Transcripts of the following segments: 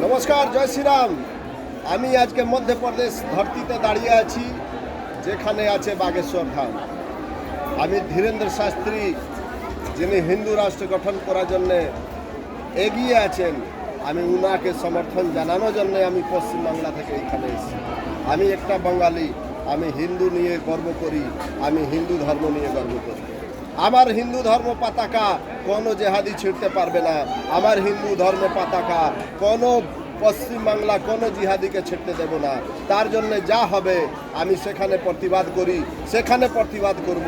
নমস্কার, জয় শ্রীরাম। আমি আজকে মধ্যপ্রদেশ ধরতিতে দাঁড়িয়ে আছি, যেখানে আছে বাগেশ্বর ধাম। আমি ধীরেন্দ্র শাস্ত্রী, যিনি হিন্দু রাষ্ট্র গঠন করার জন্যে এগিয়ে আছেন, আমি উনাকে সমর্থন জানানোর জন্য আমি পশ্চিমবাংলা থেকে এখানে এসেছি। আমি একটা বাঙালি, আমি হিন্দু নিয়ে গর্ব করি, আমি হিন্দু ধর্ম নিয়ে গর্ব করি। আমার হিন্দু ধর্ম পতাকা কোনো জেহাদি ছিঁড়তে পারবে না। আমার হিন্দু ধর্ম পতাকা কোনো পশ্চিমবাংলা কোনো জিহাদিকে ছিঁড়তে দেব না। তার জন্য যা হবে আমি সেখানে প্রতিবাদ করি, সেখানে প্রতিবাদ করব।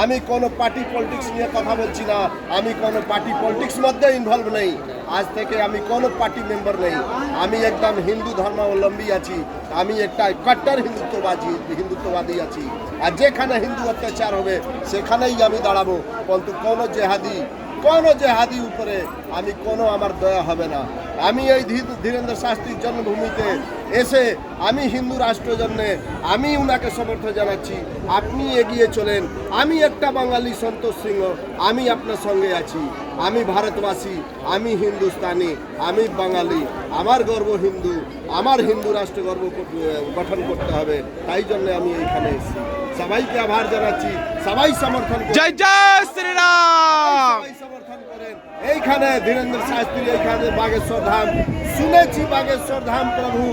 আমি কোনো পার্টি পলিটিক্স নিয়ে কথা বলছি না, আমি কোনো পার্টি পলিটিক্স মধ্যে ইনভলভ নেই। আজ থেকে আমি কোনো পার্টি মেম্বার নেই। আমি একদম হিন্দু ধর্মাবলম্বী আছি, আমি একটা কট্টর হিন্দুত্ববাদী আছি। আর যেখানে হিন্দু অত্যাচার হবে সেখানেই আমি দাঁড়াবো। কিন্তু কোনো জেহাদি উপরে আমার দয়া হবে না। আমি এই ধীরেন্দ্র শাস্ত্রীর জন্মভূমিতে এসে আমি হিন্দু রাষ্ট্রের জন্য আমি উনাকে সমর্থন জানাচ্ছি। আপনি এগিয়ে চলেন। আমি একটা বাঙালি সন্তোষ সিংহ, আমি আপনার সঙ্গে আছি। আমি ভারতবাসী, আমি হিন্দুস্তানি, আমি বাঙালি। আমার গর্ব হিন্দু, আমার হিন্দু রাষ্ট্র গঠন করতে হবে। তাই জন্য আমি এইখানে এসেছি। সবাইকে আভার জানাচ্ছি, সবাই সমর্থন করেন। জয় জয় শ্রীরাম। সবাই সমর্থন করেন। এইখানে ধীরেন্দ্র শাস্ত্রী, এইখানে বাগেশ্বর ধাম শুনেছি, বাগেশ্বর ধাম প্রভু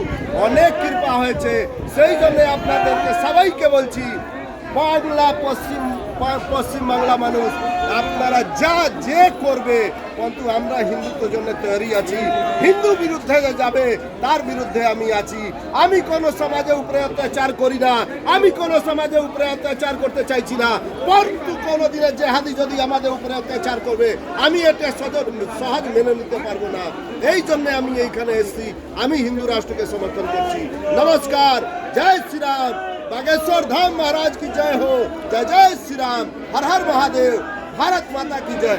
অনেক কৃপা হয়েছে। সেই জন্য আপনাদেরকে সবাইকে বলছি, বাংলা পশ্চিম বাংলা মানুষ আপনারা যে করবে, কিন্তু আমরা হিন্দুত্বের জন্য তৈরি আছি। হিন্দু বিরুদ্ধে যাবে তার বিরুদ্ধে আমি আছি। আমি কোনো সমাজের উপরে অত্যাচার করি না, আমি কোনো সমাজের উপরে অত্যাচার করতে চাইছি না। কিন্তু কোনো দিনে জেহাদি যদি আমাদের উপরে অত্যাচার করবে, আমি এটা সহজ মেনে নিতে পারবো না। এই জন্য আমি এইখানে এসেছি। আমি হিন্দু রাষ্ট্রকে সমর্থন করছি। নমস্কার, জয় শ্রীরাম। बागेश्वर धाम महाराज की जय हो। जय जय श्री राम। हर हर महादेव। भारत माता की जय।